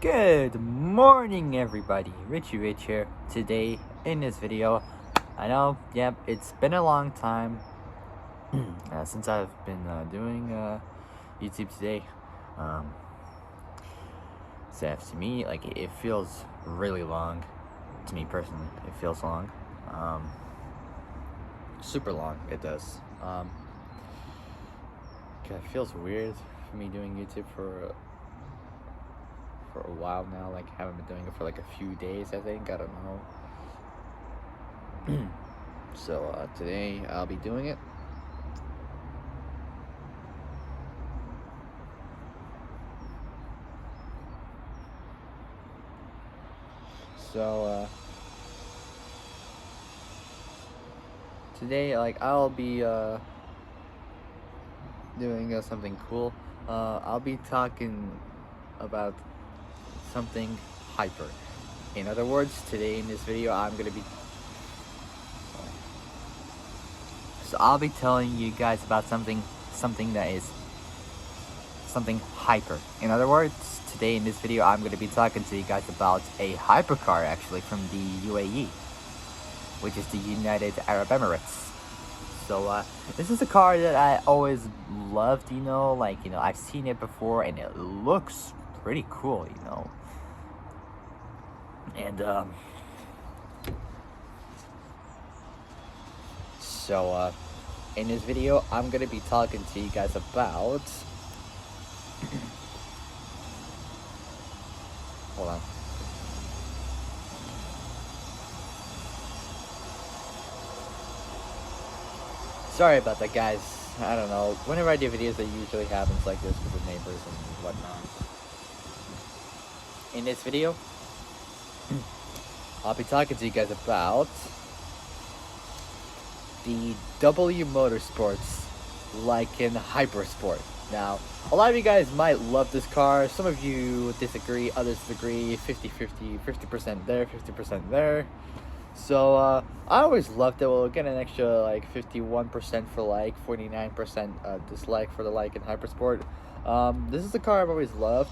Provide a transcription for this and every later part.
Good morning, everybody. Richie Rich here. Today, in this video, I know, yep, it's been a long time since I've been doing YouTube today. So to me, like, it feels really long. To me personally, it feels long. Super long, it does. It feels weird for me doing YouTube for a while now. Like, haven't been doing it for like a few days, I think. I don't know. So today I'll be doing it. So today, like, I'll be doing something cool. I'll be talking about something hyper. In other words, today in this video, I'll be telling you guys about something that is something hyper. In other words, today in this video, I'm gonna be talking to you guys about a hypercar, actually, from the UAE, which is the United Arab Emirates. So this is a car that I always loved, I've seen it before and it looks pretty cool, And in this video, I'm gonna be talking to you guys about hold on. Sorry about that, guys. I don't know. Whenever I do videos, it usually happens like this with the neighbors and whatnot. In this video, I'll be talking to you guys about the W Motorsports Lykan HyperSport. Now, a lot of you guys might love this car. Some of you disagree, others disagree. 50-50, 50% there, 50% there. So I always loved it. We'll get an extra like 51% for like, 49% dislike for the Lykan HyperSport. This is the car I've always loved,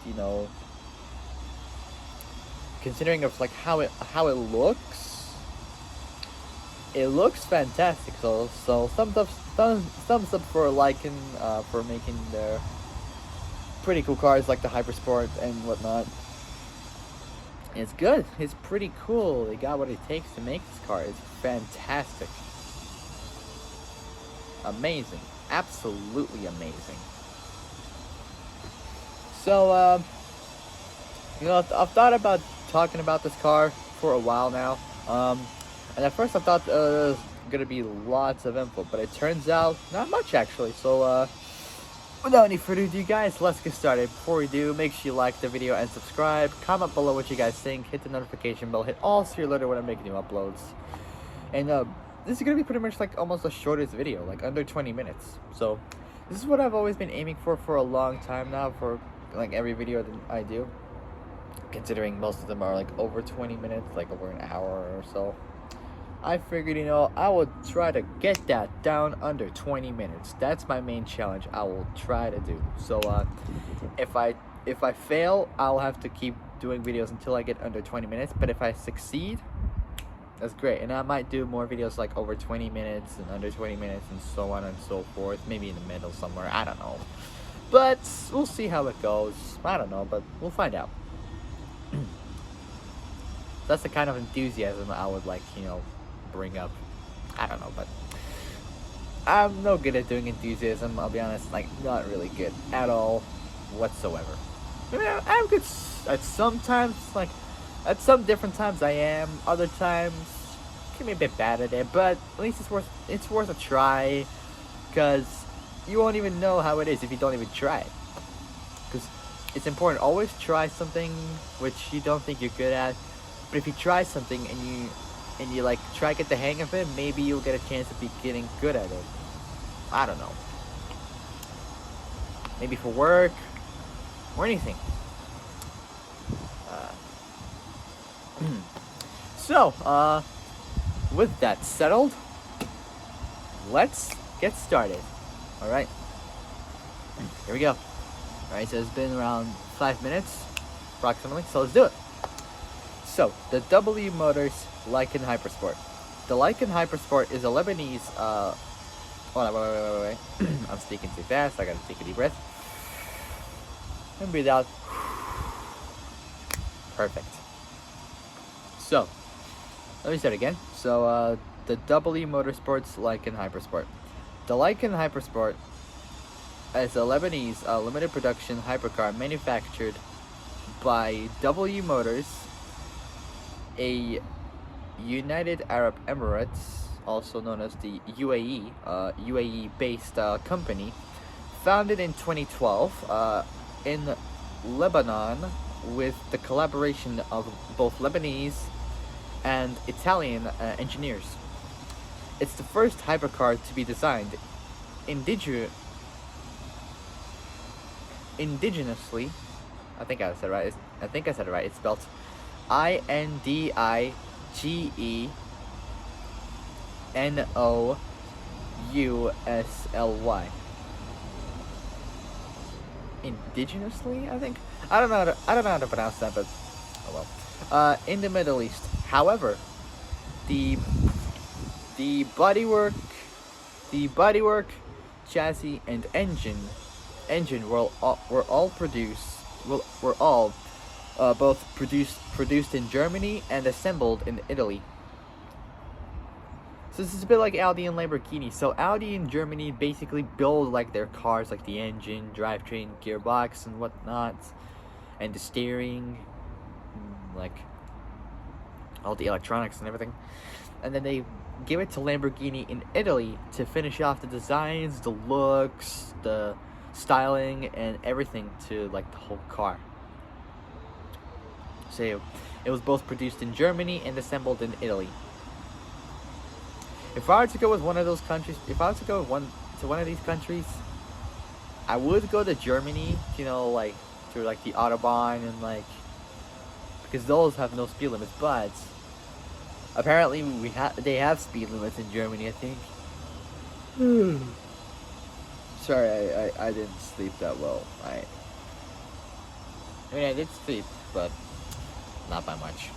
considering of like how it looks. It looks fantastic. So thumbs up for Lykan for making their pretty cool cars like the HyperSport and whatnot. It's good. It's pretty cool. They got what it takes to make this car. It's fantastic. Amazing. Absolutely amazing. So, I've thought about talking about this car for a while now. And at first I thought there was going to be lots of info, but it turns out not much, actually. So, without any further ado, guys, let's get started. Before we do, make sure you like the video and subscribe. Comment below what you guys think. Hit the notification bell. Hit all so you're alerted when I make new uploads. And this is going to be pretty much like almost the shortest video, like under 20 minutes. So this is what I've always been aiming for a long time now, for like every video that I do. Considering most of them are like over 20 minutes, like over an hour or so. I figured, I would try to get that down under 20 minutes. That's my main challenge I will try to do. So, if I fail, I'll have to keep doing videos until I get under 20 minutes. But if I succeed, that's great. And I might do more videos like over 20 minutes and under 20 minutes and so on and so forth. Maybe in the middle somewhere, I don't know. But we'll see how it goes. I don't know, but we'll find out. That's the kind of enthusiasm I would like, bring up. I don't know, but I'm no good at doing enthusiasm, I'll be honest. Like, not really good at all whatsoever. I mean, I'm good at sometimes, like at some different times I am. Other times can be a bit bad at it, but at least it's worth a try, because you won't even know how it is if you don't even try it. Because it's important, always try something which you don't think you're good at. But if you try something and you like try to get the hang of it, maybe you'll get a chance of getting good at it. I don't know. Maybe for work or anything. So, with that settled, let's get started. Alright, here we go. Alright, so it's been around 5 minutes. approximately. So let's do it. So the W Motors Lykan HyperSport. The Lykan HyperSport is a Lebanese. Hold on, wait. I'm speaking too fast. I gotta take a deep breath and breathe out. Perfect. So let me start again. So the W Motorsports Lykan HyperSport. The Lykan HyperSport is a Lebanese limited production hypercar manufactured by W Motors, a United Arab Emirates, also known as the UAE, UAE-based company, founded in 2012 in Lebanon with the collaboration of both Lebanese and Italian engineers. It's the first hypercar to be designed indigenously. I think I said it right. It's spelled INDIGENOUSLY. Indigenously, I think. I don't know how to pronounce that, but oh well. In the Middle East. However, the bodywork, chassis, and engine were all both produced in Germany and assembled in Italy. So this is a bit like Audi and Lamborghini. So Audi in Germany basically build like their cars, like the engine, drivetrain, gearbox, and whatnot, and the steering, like all the electronics and everything. And then they give it to Lamborghini in Italy to finish off the designs, the looks, the styling, and everything to like the whole car. So it was both produced in Germany and assembled in Italy. If I were to go with one of those countries, to one of these countries, I would go to Germany, like through like the Autobahn and like, because those have no speed limits, but apparently they have speed limits in Germany, I think. Sorry, I didn't sleep that well. I mean, I did sleep, but not by much.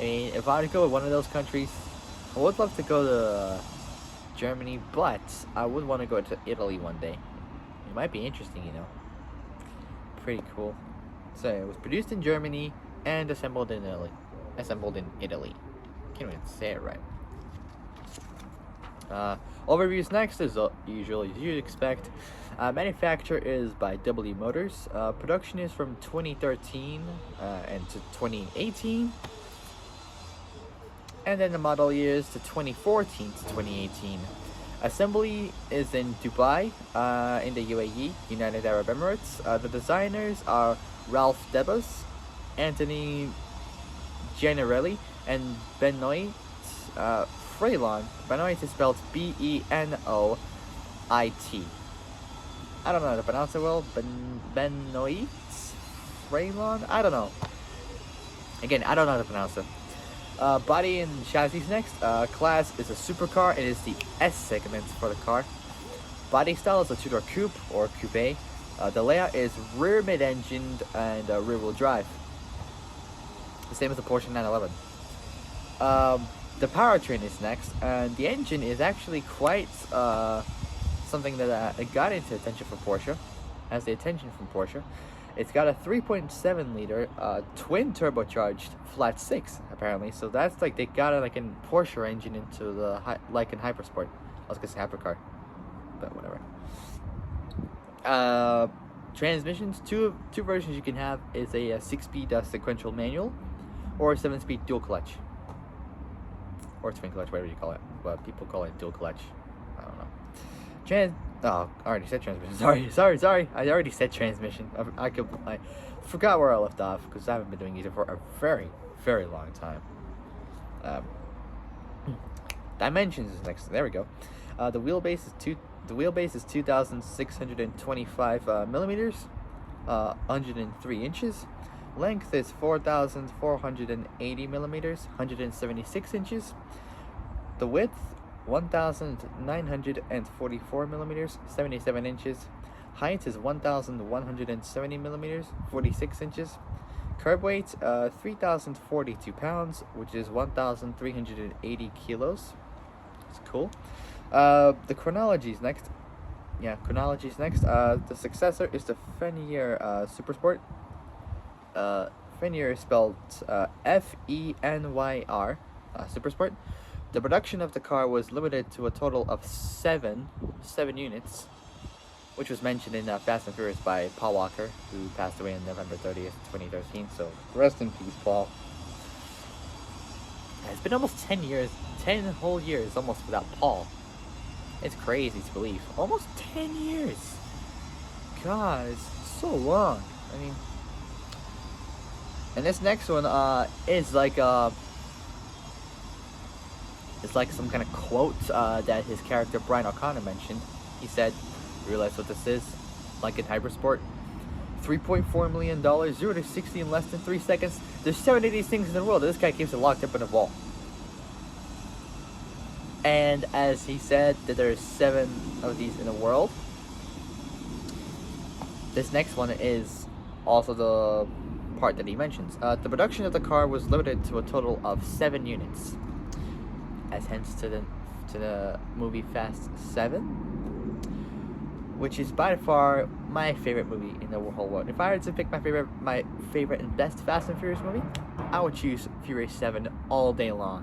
I mean, if I were to go with one of those countries, I would love to go to Germany, but I would want to go to Italy one day. It might be interesting, Pretty cool. So it was produced in Germany and assembled in Italy. Can't even say it right. Overviews next, as usual, as you'd expect. Manufacture is by W Motors. Production is from 2013 and to 2018. And then the model years to 2014 to 2018. Assembly is in Dubai, in the UAE, United Arab Emirates. The designers are Ralph Debus, Anthony Gianarelli, and Benoit Freylon. Benoit is spelled Benoit. I don't know how to pronounce it well. Benoit Freylon? I don't know. Again, I don't know how to pronounce it. Body and chassis next. Class is a supercar. It is the S segment for the car. Body style is a two-door coupe or coupe. The layout is rear mid-engined and rear-wheel drive. The same as the Porsche 911. The powertrain is next, and the engine is actually quite something that got into attention from Porsche. Has the attention from Porsche. It's got a 3.7 liter twin turbocharged flat 6 apparently. So that's like they got a Porsche engine into the Lykan HyperSport. I was gonna say hypercar, but whatever. Transmissions, two versions you can have is a 6-speed sequential manual or a 7-speed dual clutch or twin clutch, whatever you call it, but people call it dual clutch. I don't know. I already said transmission. Sorry. I already said transmission. I forgot where I left off because I haven't been doing these for a very, very long time. Dimensions is next. There we go. The wheelbase is 2,625 millimeters, 103 inches. Length is 4,480 millimeters, 176 inches. The width 1,944 millimeters, 77 inches. Height is 1,170 millimeters, 46 inches. Curb weight, 3,042 pounds, which is 1,380 kilos. It's cool. The chronology is next. Yeah, chronology is next. The successor is the Fenrir Supersport. Fenrir is spelled Fenyer, Supersport. The production of the car was limited to a total of seven units, which was mentioned in Fast and Furious by Paul Walker, who passed away on November 30th, 2013. So rest in peace, Paul. It's been almost 10 years, 10 whole years almost without Paul. It's crazy to believe. Almost 10 years. God, it's so long. I mean, and this next one is like it's like some kind of quote that his character Brian O'Connor mentioned. He said, "You realize what this is? Like in HyperSport, $3.4 million, 0 to 60 in less than 3 seconds. There's 7 of these things in the world. This guy keeps it locked up in a vault." And as he said that there's 7 of these in the world, this next one is also the part that he mentions. The production of the car was limited to a total of 7 units, as hence to the movie Fast 7, which is by far my favorite movie in the whole world. If I were to pick my favorite and best Fast and Furious movie, I would choose Furious 7 all day long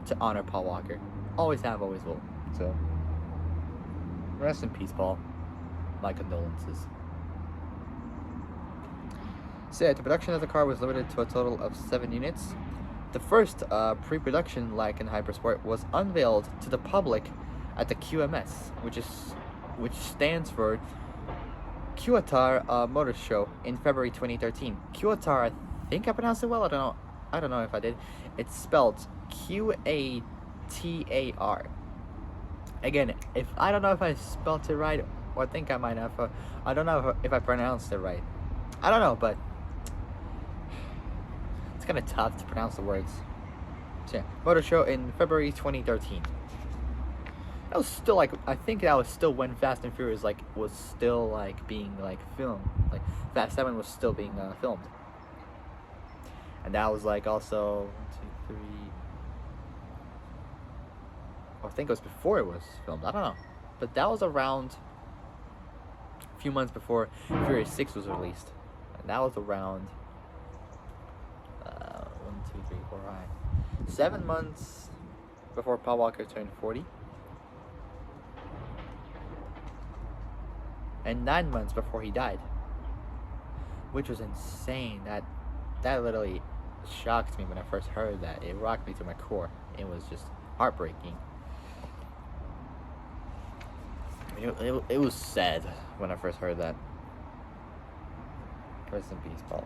to honor Paul Walker. Always have, always will. So, rest in peace, Paul. My condolences. So, yeah, the production of the car was limited to a total of 7 units. The first pre-production Lykan HyperSport was unveiled to the public at the QMS, which stands for QAtar Motor Show in February 2013. QAtar, I think I pronounced it well. I don't know if I did. It's spelled QATAR. Again, if I don't know if I spelled it right, or I think I might have. I don't know if I pronounced it right. I don't know, but it's kind of tough to pronounce the words. So yeah, Motor Show in February 2013. That was still like, I think that was still when Fast and Furious was still being filmed. Like Fast 7 was still being filmed. And that was also 1, 2, 3. I think it was before it was filmed. I don't know, but that was around a few months before Furious 6 was released. And that was around 7 months before Paul Walker turned 40. And 9 months before he died. Which was insane. That literally shocked me when I first heard that. It rocked me to my core. It was just heartbreaking. It was sad when I first heard that. Rest in peace, Paul.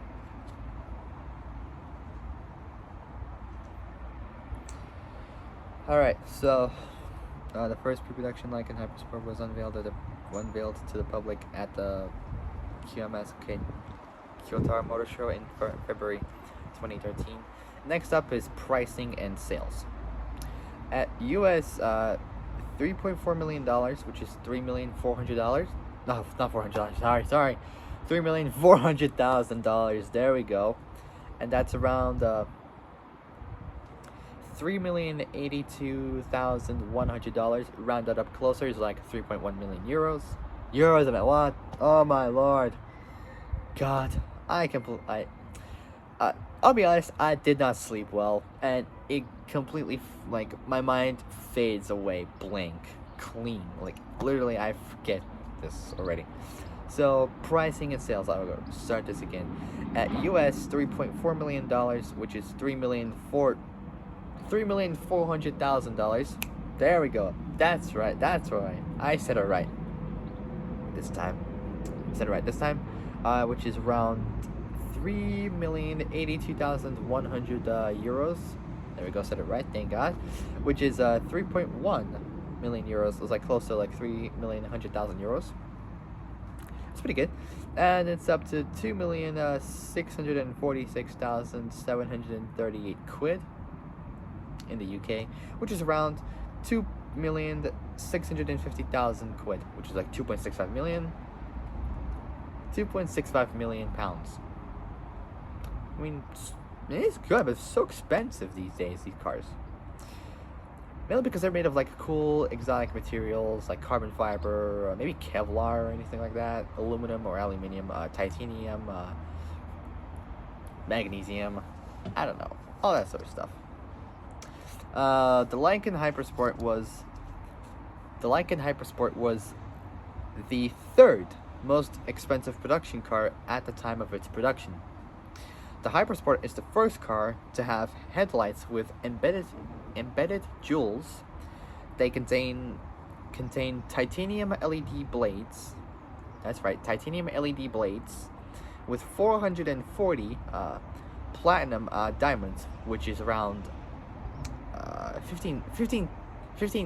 Alright, so the first pre-production Lykan HyperSport was unveiled to the public at the QMS Kyoto Motor Show in February 2013. Next up is pricing and sales. At US $3.4 million, which is $3,400,000. No, not $400,000. Sorry, $3,400,000. There we go, and that's around $3,082,100. Rounded up closer is like 3.1 million euros. Euros, I mean, what? Oh my lord, God! I'll be honest, I did not sleep well, and it completely, my mind fades away, blank, clean. Literally, I forget this already. So, pricing and sales, I'll go start this again. At US $3.4 million, which is $3,400,000. There we go. That's right. I said it right this time. Which is around 3,082,100 euros. There we go, said it right, thank God. Which is 3.1 million euros. It was close to 3,100,000 euros. It's pretty good. And it's up to 2,646,738 quid in the UK, which is around 2,650,000 quid, which is 2.65 million. 2.65 million pounds. I mean, it is good, but it's so expensive these days, these cars. Mainly because they're made of like cool exotic materials like carbon fiber, maybe Kevlar or anything like that, aluminum or aluminium, titanium, magnesium, I don't know, all that sort of stuff. The Lykan HyperSport was the third most expensive production car at the time of its production. The HyperSport is the first car to have headlights with embedded jewels. They contain titanium LED blades. That's right, titanium LED blades with 440 platinum diamonds, which is around 15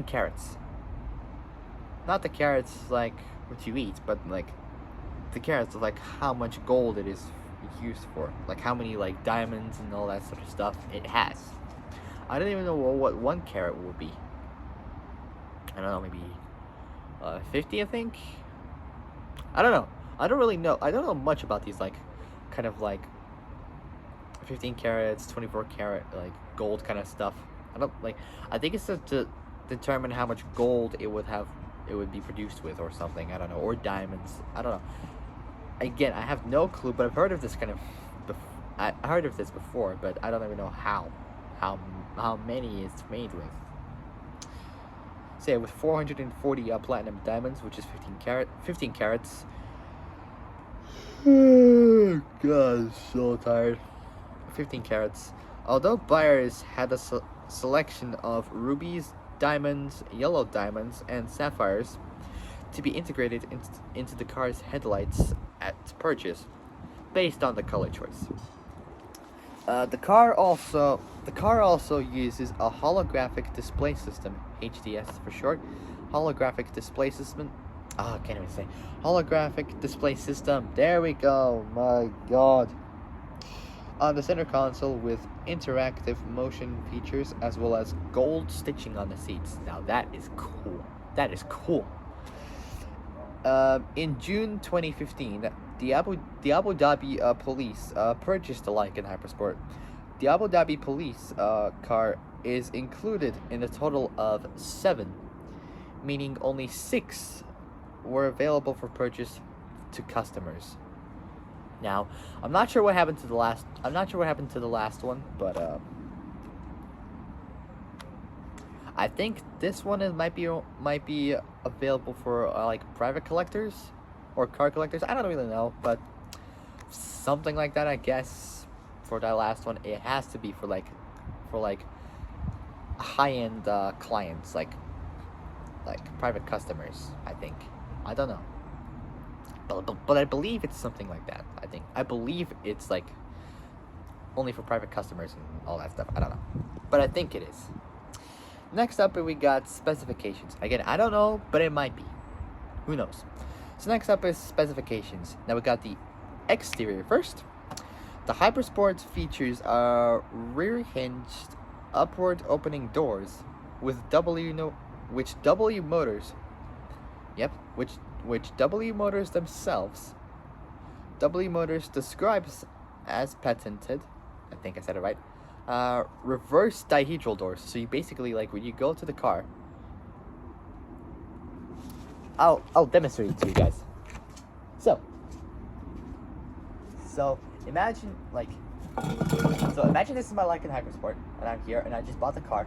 carats. Not the carats like what you eat, but like the carats of like how much gold it is used for, like how many like diamonds and all that sort of stuff it has. I don't even know what 1 carat would be. I don't know, maybe 50, I think. I don't know. I don't really know. I don't know much about these like kind of like 15 carats, 24 carat like gold kind of stuff. I think it's just to determine how much gold it would be produced with or something. I don't know, or diamonds. I don't know. Again, I have no clue, but I've heard of this I heard of this before, but I don't even know how many it's made with. Say with 440 platinum diamonds, which is 15 carats. God, so tired. 15 carats. Although buyers had a selection of rubies, diamonds, yellow diamonds, and sapphires to be integrated into the car's headlights at purchase, based on the color choice. The car also uses a holographic display system, HDS for short. Holographic display system. I can't even say. Holographic display system. There we go. My God. On the center console with interactive motion features as well as gold stitching on the seats. Now that is cool. That is cool. In June 2015, the Abu Dhabi police purchased the Lykan HyperSport. The Abu Dhabi police car is included in a total of 7, meaning only 6 were available for purchase to customers. Now, I'm not sure what happened to the last. I'm not sure what happened to the last one, but I think this one might be available for like private collectors or car collectors. I don't really know, but something like that, I guess. For that last one, it has to be for like high-end clients, like private customers. I think. I don't know. But I believe it's something like that. I believe it's like only for private customers and all that stuff. I don't know, but I think it is. Next up, we got specifications. Again, I don't know, but it might be. Who knows? So next up is specifications. Now we got the exterior first. The HyperSport features rear-hinged, upward opening doors with which W motors. Yep, which W motors themselves. W motors describes as patented. I think I said it right. Reverse dihedral doors. So you basically, like, when you go to the car, I'll demonstrate it to you guys. So imagine imagine this is my Lykan HyperSport, and I'm here, and I just bought the car.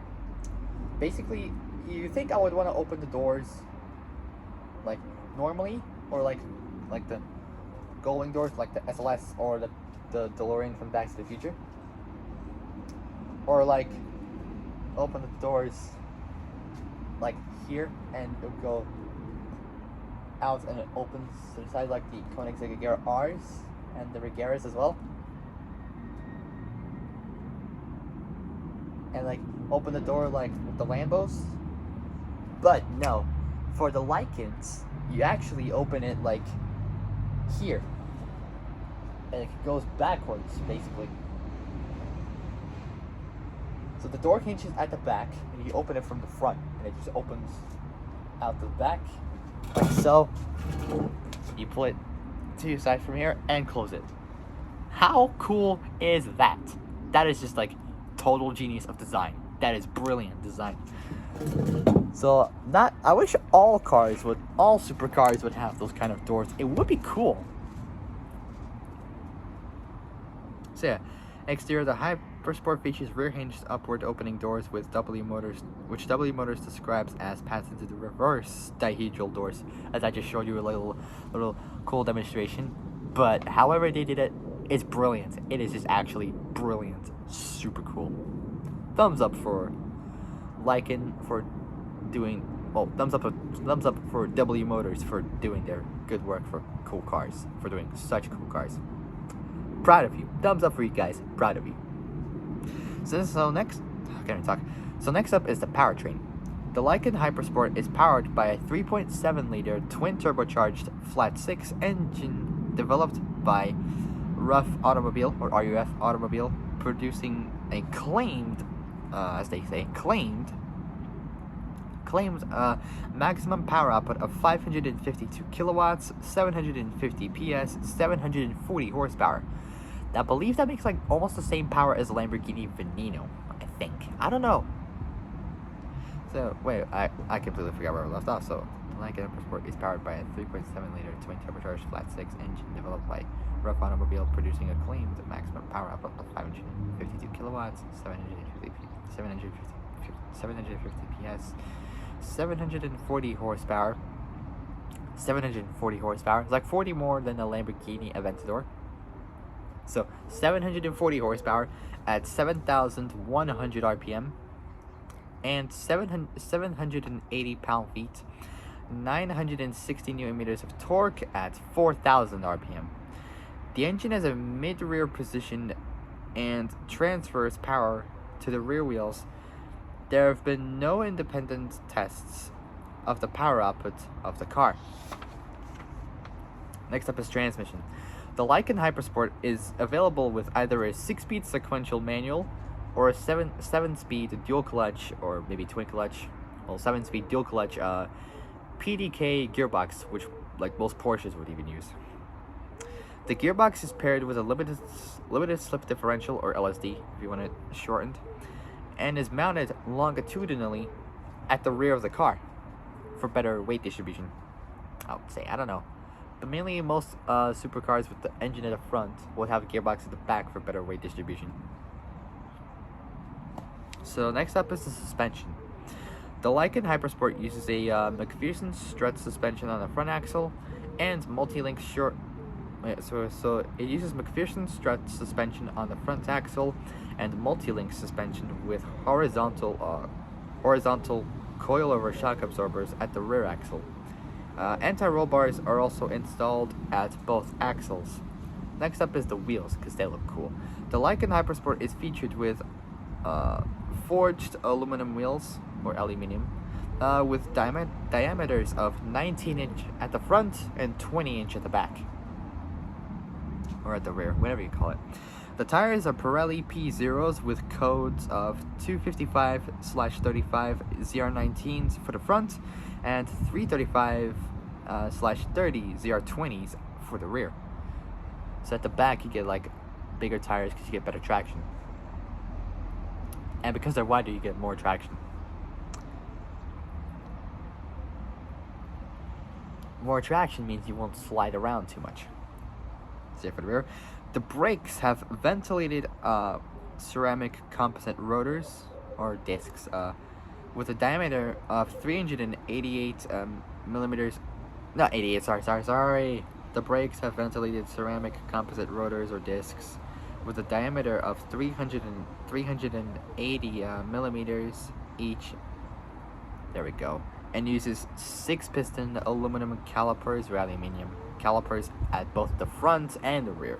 Basically, you think I would want to open the doors like normally, or like the going doors, like the SLS or the DeLorean from Back to the Future, or like open the doors like here and it'll go out and it opens to the side like the Koenigsegg R's and the Regeras as well, and like open the door like with the Lambos. But no, for the Lykans, you actually open it like here, and it goes backwards basically. So the door hinges at the back, and you open it from the front, and it just opens out the back, like so. You pull it to your side from here and close it. How cool is that? That is just like total genius of design. That is brilliant design. So that, I wish all supercars would have those kind of doors. It would be cool. So yeah, exterior, the HyperSport features rear-hinged upward opening doors with W Motors, which W Motors describes as paths into the reverse dihedral doors, as I just showed you a little cool demonstration. But however they did it, it's brilliant. It is just actually brilliant. Super cool. Thumbs up for Lykan for doing, well, thumbs up for W Motors for doing their good work for cool cars, for doing such cool cars. Proud of you. Thumbs up for you guys. Proud of you. So next up is the powertrain. The Lykan HyperSport is powered by a 3.7 liter twin turbocharged flat 6 engine developed by RUF Automobile, or RUF Automobile, producing a claimed maximum power output of 552 kilowatts, 750 PS, 740 horsepower. I believe that makes like almost the same power as a Lamborghini Veneno, I think. I don't know. So, wait, I completely forgot where I left off. So, the Lykan HyperSport is powered by a 3.7 liter twin turbocharged flat 6 engine developed by RUF Automobile, producing a claimed maximum power output of 552 kilowatts, 750 PS, 740 horsepower. 740 horsepower. It's like 40 more than the Lamborghini Aventador. So 740 horsepower at 7,100 RPM and 780 pound-feet, 960 newton meters of torque at 4,000 RPM. The engine has a mid-rear position and transfers power to the rear wheels. There have been no independent tests of the power output of the car. Next up is transmission. The Lykan HyperSport is available with either a 6-speed sequential manual or a 7-speed dual clutch, or maybe twin clutch, well, 7-speed dual clutch PDK gearbox, which like most Porsches would even use. The gearbox is paired with a limited slip differential, or LSD if you want it shortened, and is mounted longitudinally at the rear of the car for better weight distribution. I would say, I don't know. But mainly most supercars with the engine at the front will have a gearbox at the back for better weight distribution. So next up is the suspension. The Lykan HyperSport uses a McPherson strut suspension on the front axle and multi-link So it uses McPherson strut suspension on the front axle and multi-link suspension with horizontal coilover shock absorbers at the rear axle. Anti-roll bars are also installed at both axles. Next up is the wheels, because they look cool. The Lykan HyperSport is featured with forged aluminum wheels, or aluminium, with diameters of 19 inch at the front and 20 inch at the back. Or at the rear, whatever you call it. The tires are Pirelli P0s with codes of 255/35 ZR19s for the front and 335/30 ZR20s for the rear. So at the back you get like bigger tires because you get better traction. And because they're wider you get more traction. More traction means you won't slide around too much. For the rear, the brakes have ventilated ceramic composite rotors or discs with a diameter of 388 millimeters. Not 88. Sorry. The brakes have ventilated ceramic composite rotors or discs with a diameter of 380 millimeters each. There we go. And uses 6-piston aluminum calipers or aluminium calipers at both the front and the rear.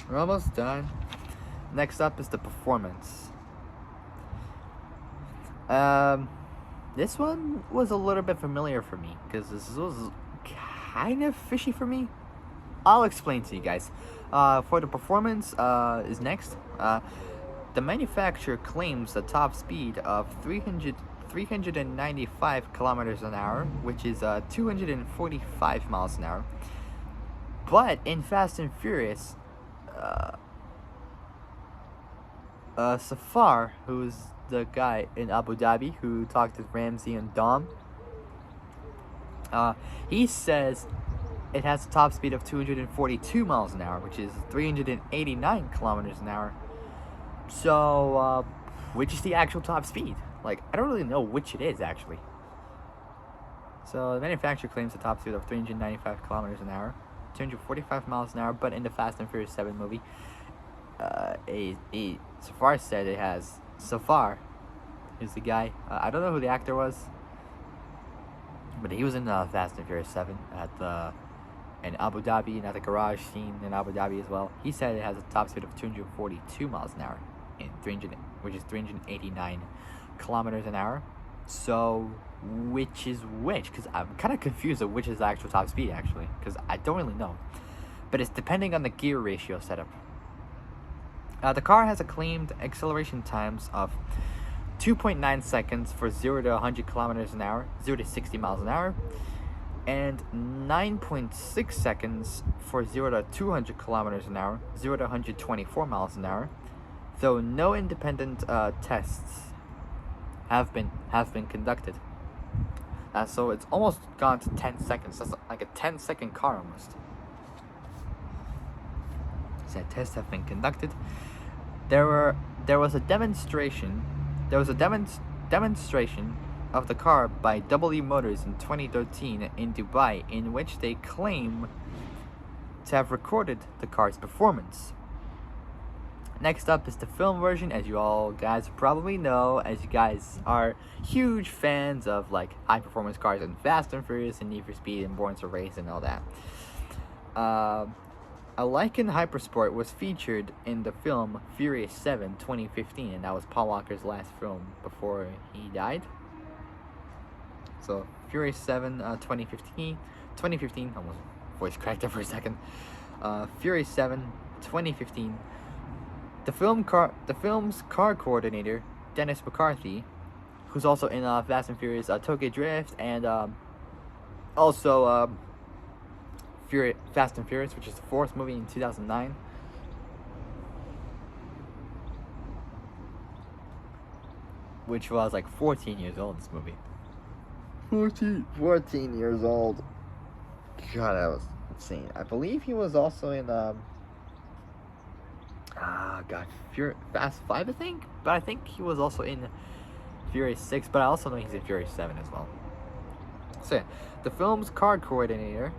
We're almost done. Next up is the performance. This one was a little bit familiar for me because this was kind of fishy for me. I'll explain to you guys. For the performance is next. The manufacturer claims a top speed of 300 395 kilometers an hour, which is 245 miles an hour. But in Fast and Furious, Safar, who's the guy in Abu Dhabi who talked to Ramsey and Dom, he says it has a top speed of 242 miles an hour, which is 389 kilometers an hour. So, which is the actual top speed? Like, I don't really know which it is, actually. So, the manufacturer claims a top speed of 395 kilometers an hour, 245 miles an hour, but in the Fast and Furious 7 movie, Safar said it has... Safar is the guy. I don't know who the actor was, but he was in Fast and Furious 7 in Abu Dhabi, and at the garage scene in Abu Dhabi as well. He said it has a top speed of 242 miles an hour, which is 389 kilometers an hour. So, which is which? Because I'm kind of confused of which is the actual top speed, actually, because I don't really know. But it's depending on the gear ratio setup. The car has a claimed acceleration times of 2.9 seconds for 0 to 100 kilometers an hour, 0 to 60 miles an hour, and 9.6 seconds for 0 to 200 kilometers an hour, 0 to 124 miles an hour, though no independent tests have been conducted. So it's almost gone to 10 seconds. That's like a 10-second car almost. So tests have been conducted. There was a demonstration of the car by W Motors in 2013 in Dubai, in which they claim to have recorded the car's performance. Next up is the film version, as you all guys probably know, as you guys are huge fans of like high performance cars and Fast and Furious and Need for Speed and Born to Race and all that. A Lykan HyperSport was featured in the film Furious 7 2015, and that was Paul Walker's last film before he died. So Furious 7 2015, almost voice cracked there for a second. Furious 7 2015. The film's car coordinator, Dennis McCarthy, who's also in Fast and Furious Tokyo Drift, and also Fast and Furious, which is the fourth movie in 2009. Which was like 14 years old, this movie. 14 years old. God, that was insane. I believe he was also in Fast 5, I think? But I think he was also in Furious 6, but I also know he's in Furious 7 as well. So yeah, the film's car coordinator,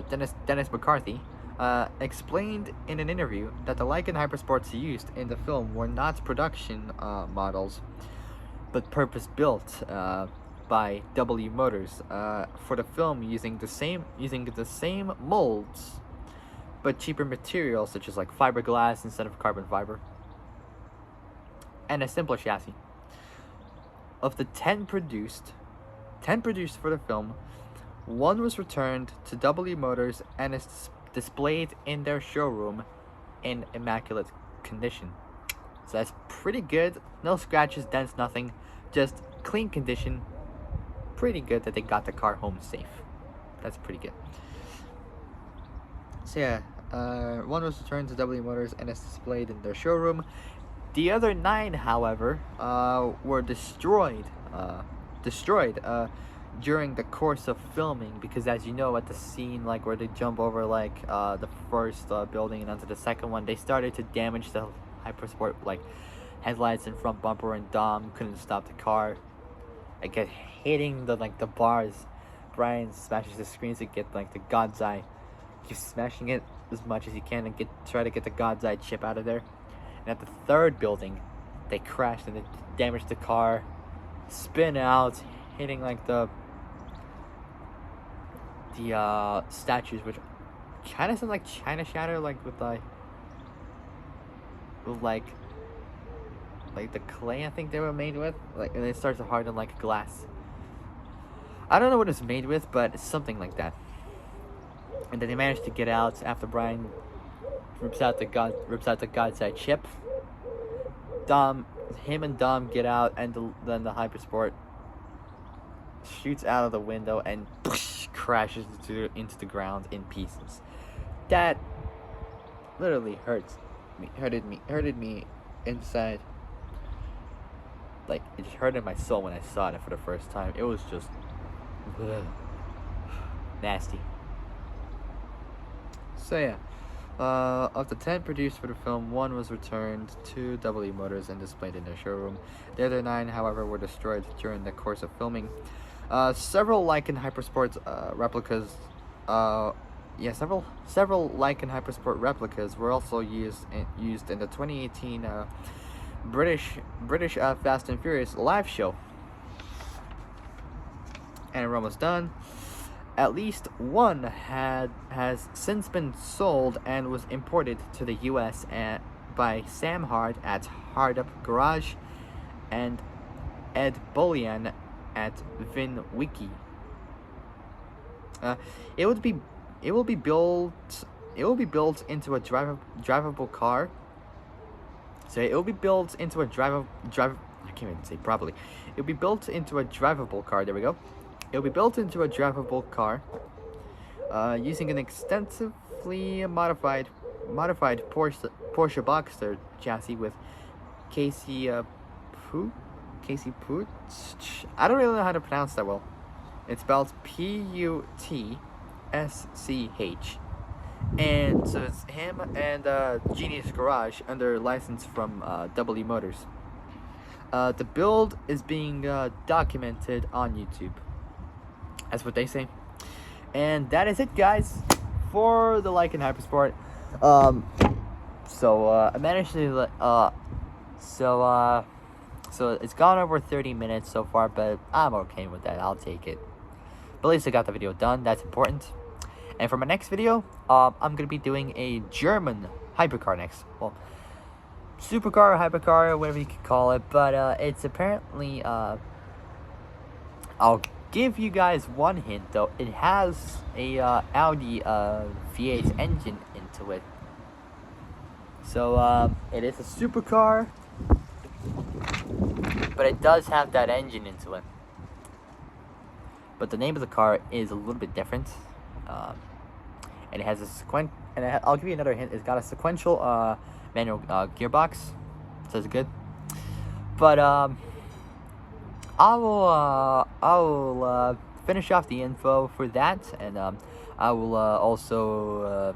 Dennis McCarthy, explained in an interview that the Lykan HyperSports used in the film were not production models, but purpose-built by W Motors for the film, using the same molds, but cheaper materials such as like fiberglass instead of carbon fiber, and a simpler chassis. Of the 10 produced for the film, one was returned to W Motors and is displayed in their showroom in immaculate condition. So that's pretty good. No scratches, dents, nothing. Just clean condition. Pretty good that they got the car home safe. That's pretty good. So yeah, one was returned to W Motors and is displayed in their showroom. The other 9, however, were destroyed during the course of filming, because as you know, at the scene like where they jump over like the first building and onto the second one, they started to damage the HyperSport like headlights and front bumper, and Dom couldn't stop the car. It kept hitting the bars. Brian smashes the screens to get like the God's Eye. Keeps smashing it as much as he can and try to get the God's Eye chip out of there. And at the third building, they crashed and they damaged the car, spin out, hitting like the statues, which kind of sound like China Shatter, like with the clay I think they were made with, like, and it starts to harden like glass. I don't know what it's made with, but it's something like that. And then they managed to get out after Brian rips out the God's Eye chip. Dom him and Dom get out, and then the HyperSport shoots out of the window and crashes into the ground in pieces. That literally hurted me inside. Like, it just hurted my soul when I saw it for the first time. It was just nasty. So yeah, of the 10 produced for the film, 1 was returned to A.A. Motors and displayed in their showroom. The other 9, however, were destroyed during the course of filming. Several Lykan HyperSport replicas, several Lykan HyperSport replicas were also used in the 2018 British Fast and Furious live show. And we're almost done. At least 1 has since been sold and was imported to the US by Sam Hard at Hard Up Garage and Ed Bullion at VinWiki. It will be built into a drivable car. So it will be built into a I can't even say properly. It will be built into a drivable car. There we go. It will be built into a drivable car, using an extensively modified Porsche Boxster chassis with Casey Put. I don't really know how to pronounce that well. It's spelled Putsch, and so it's him and Genius Garage under license from W Motors. The build is being documented on YouTube. That's what they say. And that is it, guys, for the Lykan HyperSport. I managed to so it's gone over 30 minutes so far, but I'm okay with that. I'll take it. But at least I got the video done. That's important. And for my next video, I'm gonna be doing a German hypercar next. Well, supercar, hypercar, whatever you could call it. But it's apparently I'll give you guys one hint though. It has a Audi V8 engine into it. So it is a supercar, but it does have that engine into it. But the name of the car is a little bit different. And it has a I'll give you another hint. It's got a sequential manual gearbox, so it's good. But I will finish off the info for that, and I will also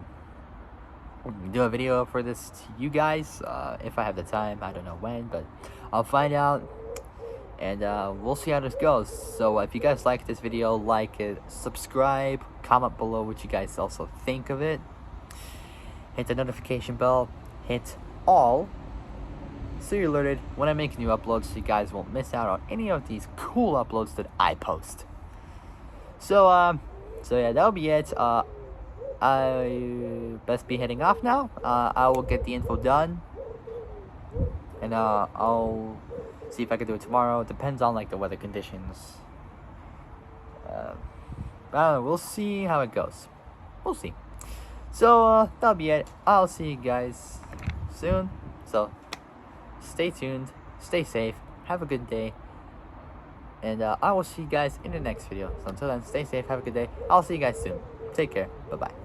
do a video for this to you guys if I have the time. I don't know when, but I'll find out, and we'll see how this goes. So if you guys like this video, like it, subscribe, comment below what you guys also think of it, hit the notification bell, hit all, so you're alerted when I make new uploads, so you guys won't miss out on any of these cool uploads that I post. So yeah, that'll be it. I best be heading off now. I will get the info done, and I'll see if I can do it tomorrow. It depends on like the weather conditions. We'll see how it goes. We'll see. So that'll be it. I'll see you guys soon. So stay tuned, stay safe, have a good day, and I will see you guys in the next video. So until then, stay safe, have a good day. I'll see you guys soon. Take care. Bye bye.